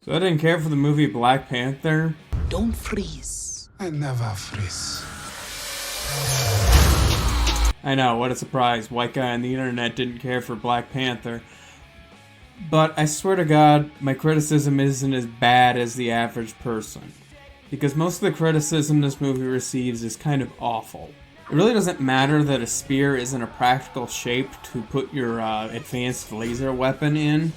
So I didn't care for the movie Black Panther. Don't freeze. I never freeze. I know, what a surprise. White guy on the internet didn't care for Black Panther. But I swear to God, my criticism isn't as bad as the average person. Because most of the criticism this movie receives is kind of awful. It really doesn't matter that a spear isn't a practical shape to put your advanced laser weapon in.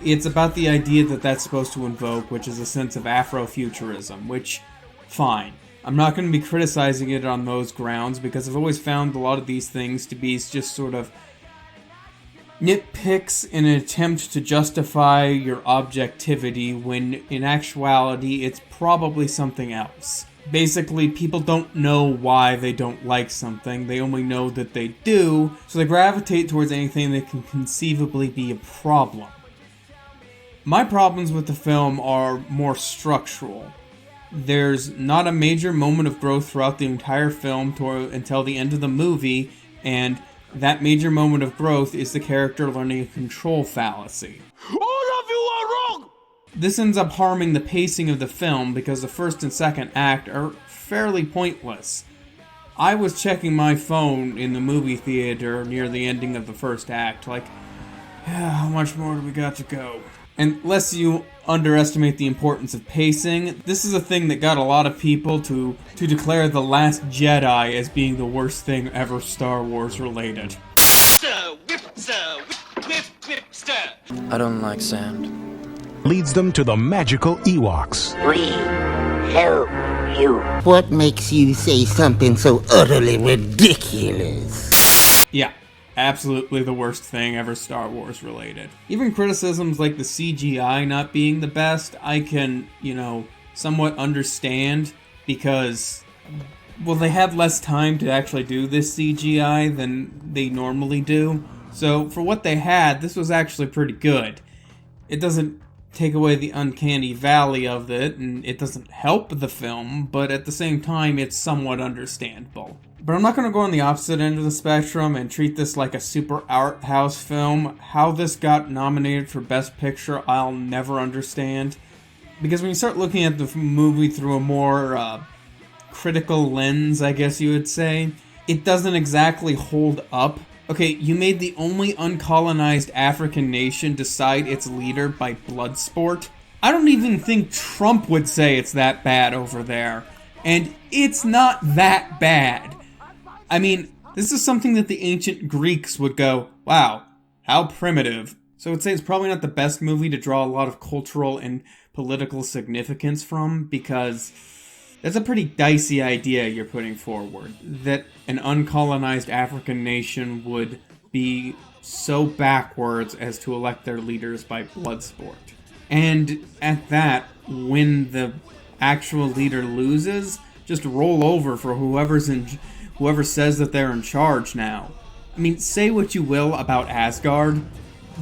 It's about the idea that that's supposed to invoke, which is a sense of Afrofuturism, which, fine. I'm not going to be criticizing it on those grounds, because I've always found a lot of these things to be just sort of nitpicks in an attempt to justify your objectivity, when in actuality it's probably something else. Basically, people don't know why they don't like something, they only know that they do, so they gravitate towards anything that can conceivably be a problem. My problems with the film are more structural. There's not a major moment of growth throughout the entire film until the end of the movie, and that major moment of growth is the character learning a control fallacy. All of you are wrong! This ends up harming the pacing of the film because the first and second act are fairly pointless. I was checking my phone in the movie theater near the ending of the first act, like, how much more do we got to go? And lest you underestimate the importance of pacing, this is a thing that got a lot of people to declare The Last Jedi as being the worst thing ever Star Wars related. Sir, whip, stir. I don't like sand. Leads them to the magical Ewoks. We help you. What makes you say something so utterly ridiculous? Yeah, absolutely the worst thing ever Star Wars related. Even criticisms like the CGI not being the best, I can, somewhat understand, because, well, they had less time to actually do this CGI than they normally do. So, for what they had, this was actually pretty good. It doesn't take away the uncanny valley of it, and it doesn't help the film, but at the same time, it's somewhat understandable. But I'm not going to go on the opposite end of the spectrum and treat this like a super art house film. How this got nominated for Best Picture, I'll never understand. Because when you start looking at the movie through a more critical lens, I guess you would say, it doesn't exactly hold up. Okay, you made the only uncolonized African nation decide its leader by blood sport. I don't even think Trump would say it's that bad over there. And it's not that bad. I mean, this is something that the ancient Greeks would go, wow, how primitive. So I would say it's probably not the best movie to draw a lot of cultural and political significance from, because that's a pretty dicey idea you're putting forward, that an uncolonized African nation would be so backwards as to elect their leaders by blood sport. And at that, when the actual leader loses, just roll over for whoever says that they're in charge now. I mean, say what you will about Asgard,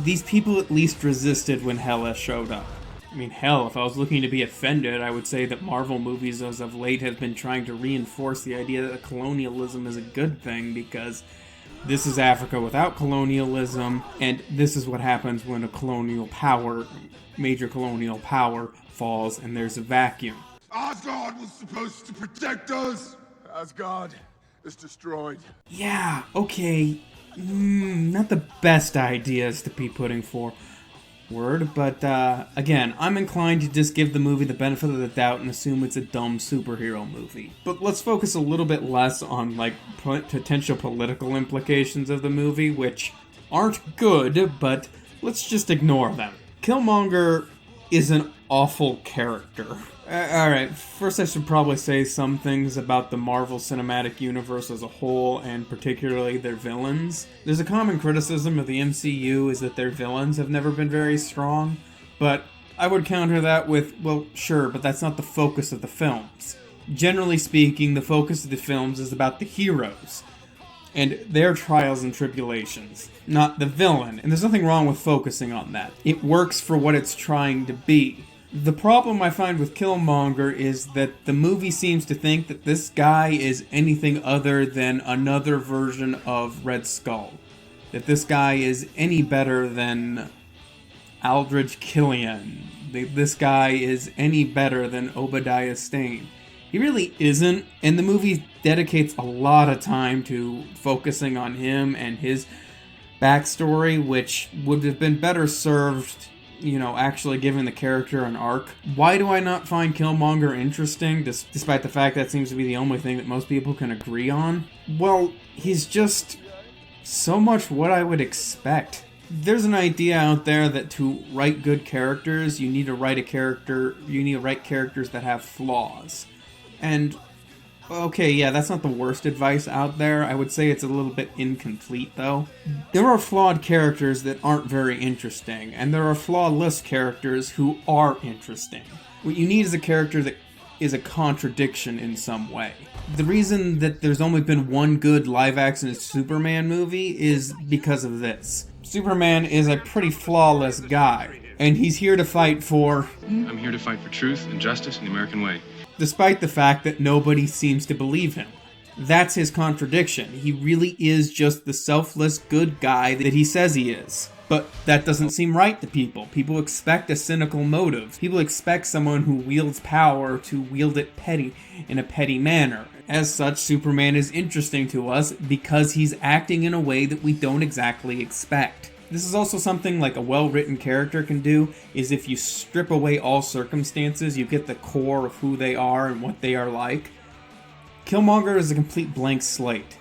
these people at least resisted when Hela showed up. I mean, hell, if I was looking to be offended, I would say that Marvel movies as of late have been trying to reinforce the idea that colonialism is a good thing, because this is Africa without colonialism, and this is what happens when a major colonial power falls and there's a vacuum. Asgard was supposed to protect us. Asgard is destroyed. Yeah, okay, not the best ideas to be putting forward, but again, I'm inclined to just give the movie the benefit of the doubt and assume it's a dumb superhero movie. But let's focus a little bit less on, potential political implications of the movie, which aren't good, but let's just ignore them. Killmonger is an awful character. Alright, first I should probably say some things about the Marvel Cinematic Universe as a whole, and particularly their villains. There's a common criticism of the MCU is that their villains have never been very strong, but I would counter that with, well, sure, but that's not the focus of the films. Generally speaking, the focus of the films is about the heroes and their trials and tribulations, not the villain, and there's nothing wrong with focusing on that. It works for what it's trying to be. The problem I find with Killmonger is that the movie seems to think that this guy is anything other than another version of Red Skull. That this guy is any better than Aldrich Killian, this guy is any better than Obadiah Stane. He really isn't, and the movie dedicates a lot of time to focusing on him and his backstory, which would have been better served, actually giving the character an arc. Why do I not find Killmonger interesting, despite the fact that seems to be the only thing that most people can agree on? Well, he's just so much what I would expect. There's an idea out there that to write good characters, you need to write characters that have flaws. And, okay, yeah, that's not the worst advice out there. I would say it's a little bit incomplete, though. There are flawed characters that aren't very interesting, and there are flawless characters who are interesting. What you need is a character that is a contradiction in some way. The reason that there's only been one good live-action Superman movie is because of this. Superman is a pretty flawless guy, and he's here to fight for... I'm here to fight for truth and justice in the American way. Despite the fact that nobody seems to believe him. That's his contradiction. He really is just the selfless good guy that he says he is. But that doesn't seem right to people. People expect a cynical motive. People expect someone who wields power to wield it in a petty manner. As such, Superman is interesting to us because he's acting in a way that we don't exactly expect. This is also something like a well-written character can do, is if you strip away all circumstances, you get the core of who they are and what they are like. Killmonger is a complete blank slate.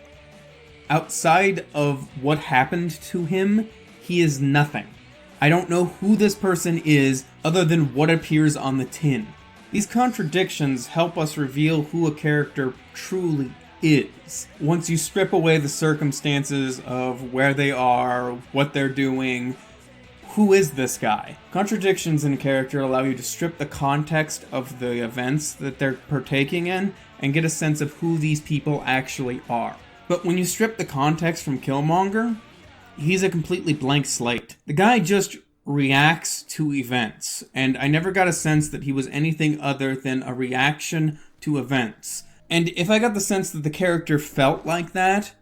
Outside of what happened to him, he is nothing. I don't know who this person is other than what appears on the tin. These contradictions help us reveal who a character truly is. Once you strip away the circumstances of where they are, what they're doing, who is this guy? Contradictions in a character allow you to strip the context of the events that they're partaking in and get a sense of who these people actually are. But when you strip the context from Killmonger, he's a completely blank slate. The guy just reacts to events, and I never got a sense that he was anything other than a reaction to events. And if I got the sense that the character felt like that,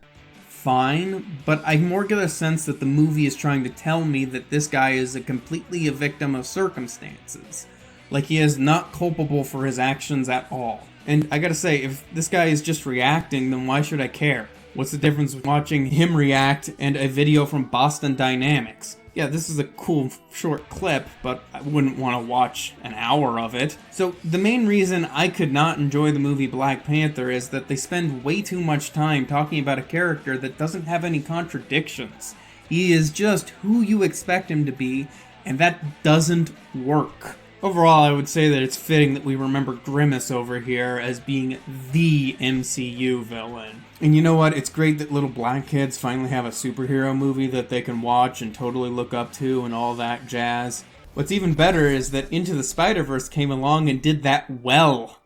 fine, but I more get a sense that the movie is trying to tell me that this guy is completely a victim of circumstances. Like he is not culpable for his actions at all. And I gotta say, if this guy is just reacting, then why should I care? What's the difference with watching him react and a video from Boston Dynamics? Yeah, this is a cool short clip, but I wouldn't want to watch an hour of it. So the main reason I could not enjoy the movie Black Panther is that they spend way too much time talking about a character that doesn't have any contradictions. He is just who you expect him to be, and that doesn't work. Overall, I would say that it's fitting that we remember Grimace over here as being the MCU villain. And you know what? It's great that little black kids finally have a superhero movie that they can watch and totally look up to and all that jazz. What's even better is that Into the Spider-Verse came along and did that well.